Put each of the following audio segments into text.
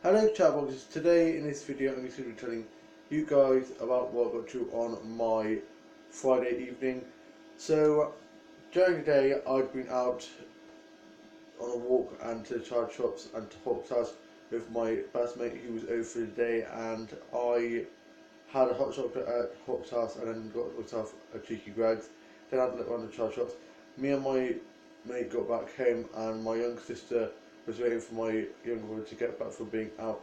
Hello chatboxes, today in this video I'm going to be telling you guys about what I got to on my Friday evening. So during the day I'd been out on a walk and to the child shops and to Hawk's house with my best mate who was over for the day, and I had a hot chocolate at Hawk's house and then got myself a cheeky Greggs. Then I had a look around the child shops. Me and my mate got back home and my younger sister was waiting for my younger brother to get back from being out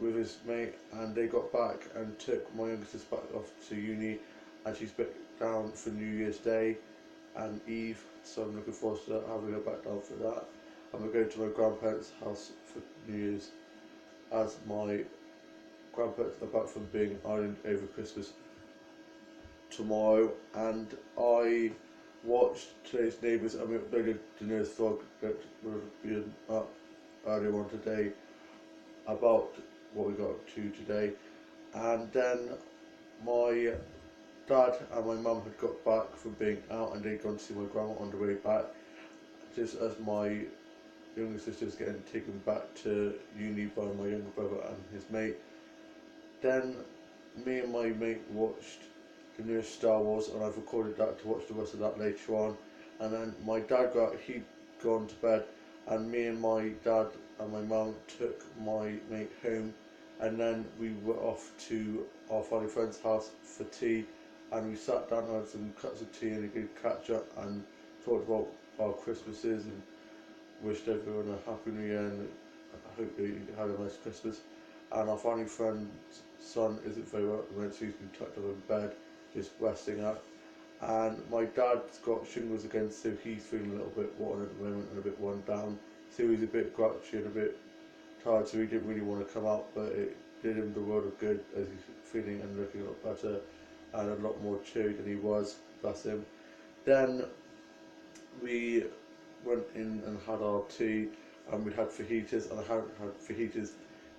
with his mate, and they got back and took my younger sister back off to uni, and she's back down for New Year's Day and Eve, so I'm looking forward to having her back down for that. And we're going to my grandparents' house for New Year's, as my grandparents are back from being in Ireland over Christmas tomorrow. And I watched today's Neighbours, and we uploaded the newest vlog that will be up earlier on today about what we got up to today. And then my dad and my mum had got back from being out and they'd gone to see my grandma on the way back, just as my younger sister was getting taken back to uni by my younger brother and his mate. Then me and my mate watched the newest Star Wars, and I've recorded that to watch the rest of that later on. And then my dad he'd gone to bed, and me and my dad and my mum took my mate home, and then we were off to our family friend's house for tea, and we sat down and had some cups of tea and a good catch up and talked about our Christmases and wished everyone a happy new year and I hope they had a nice Christmas. And our family friend's son isn't very well at the moment, so he's been tucked up in bed just resting up. And my dad's got shingles again, so he's feeling a little bit rotten at the moment and a bit worn down. So he's a bit grouchy and a bit tired, so he didn't really want to come out, but it did him the world of good as he's feeling and looking a lot better and a lot more cheery than he was, bless him. Then we went in and had our tea, and we had fajitas, and I hadn't had fajitas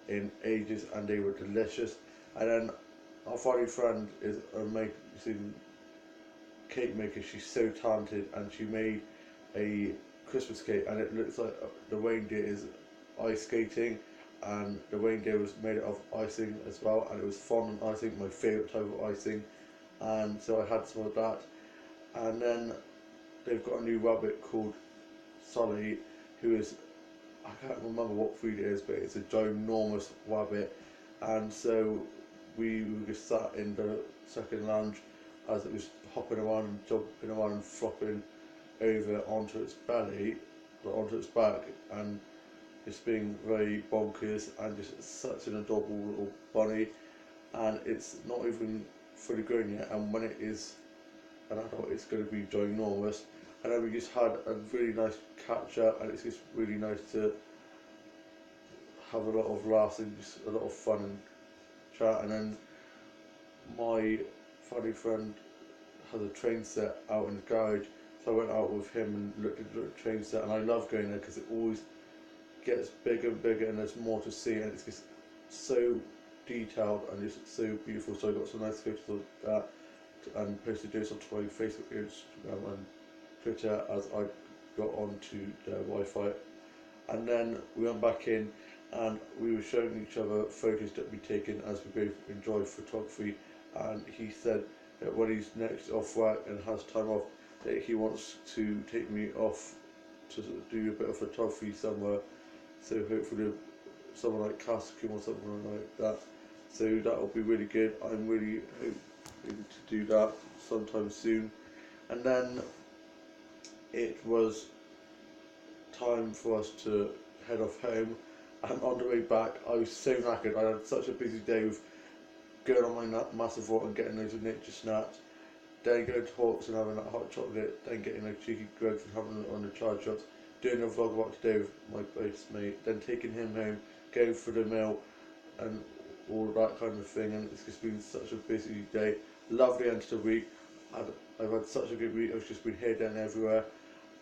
in ages and they were delicious. And then our family friend is amazing cake maker. She's so talented, and she made a Christmas cake, and it looks like the reindeer is ice skating, and the reindeer was made of icing as well, and it was fondant icing, my favourite type of icing. And so I had some of that. And then they've got a new rabbit called Sully, who is, I can't remember what breed it is, but it's a ginormous rabbit. And so we just sat in the second lounge as it was hopping around and jumping around and flopping over onto its belly, or onto its back, and just being very bonkers, and just such an adorable little bunny. And it's not even fully grown yet, and when it is an adult it's going to be ginormous. And then we just had a really nice catch up, and it's just really nice to have a lot of laughs and just a lot of fun and chat. And then my funny friend has a train set out in the garage, so I went out with him and looked at the train set, and I love going there because it always gets bigger and bigger and there's more to see, and it's just so detailed and just so beautiful. So I got some nice photos of that and posted those onto my Facebook, Instagram and Twitter as I got onto the Wi-Fi. And then we went back in and we were showing each other photos that we'd taken, as we both enjoy photography. And he said that when he's next off work and has time off, that he wants to take me off to do a bit of photography somewhere. So hopefully someone like Castricum or something like that. So that will be really good. I'm really hoping to do that sometime soon. And then it was time for us to head off home, and on the way back I was so knackered. I had such a busy day with going on my massive walk and getting loads of nature snacks, then going to Hawks and having that hot chocolate, then getting a cheeky Greggs and having it on the charge shots, doing a vlog about today with my best mate, then taking him home, going for the meal and all that kind of thing. And it's just been such a busy day. Lovely end to the week. I've had such a good week. I've just been here, there and everywhere,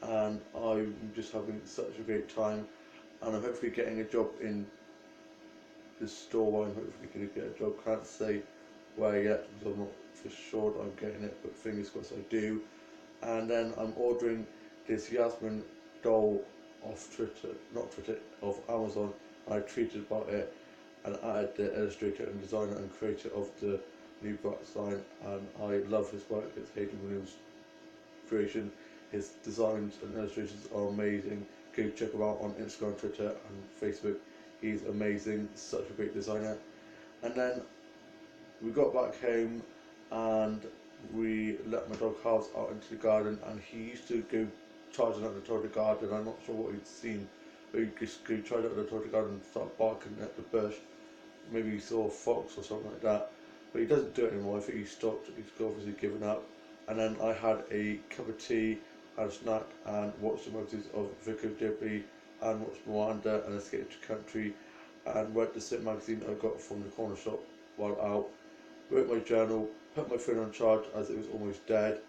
and I'm just having such a great time. And I'm hopefully getting a job in the store. I'm hopefully going to get a job. Can't say where yet because I'm not for sure that I'm getting it, but fingers crossed I do. And then I'm ordering this Yasmin doll off Amazon, I tweeted about it and added the illustrator and designer and creator of the new box line, and I love his work. It's Hayden Williams' creation. His designs and illustrations are amazing. Go check him out on Instagram, Twitter and Facebook. He's amazing, such a great designer. And then we got back home and we let my dog House out into the garden, and he used to go charging up the top of the garden. I'm not sure what he'd seen, but he'd just go charge up the top of the garden and start barking at the bush. Maybe he saw a fox or something like that, but he doesn't do it anymore. I think he stopped. He's obviously given up. And then I had a cup of tea, had a snack, and watched some episodes of Vicar of Dibley, and watched Moana and Escape to Country, and read the Sit magazine I got from the corner shop while out. Wrote my journal, put my phone on charge as it was almost dead.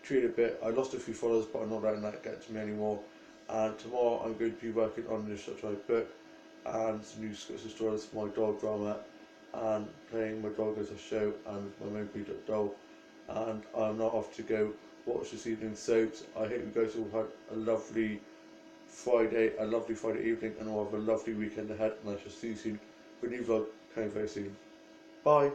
Tweeted a bit. I lost a few followers, but I'm not letting that get to me anymore. And tomorrow I'm going to be working on the Shut Eye book and some new scripts and stories for my dog drama, and playing my dog as a show and my main breed doll. And I'm now off to go watch this evening's soaps. I hope you guys all had a lovely Friday evening, and will have a lovely weekend ahead, and I shall see you soon for a new vlog coming very soon. Bye.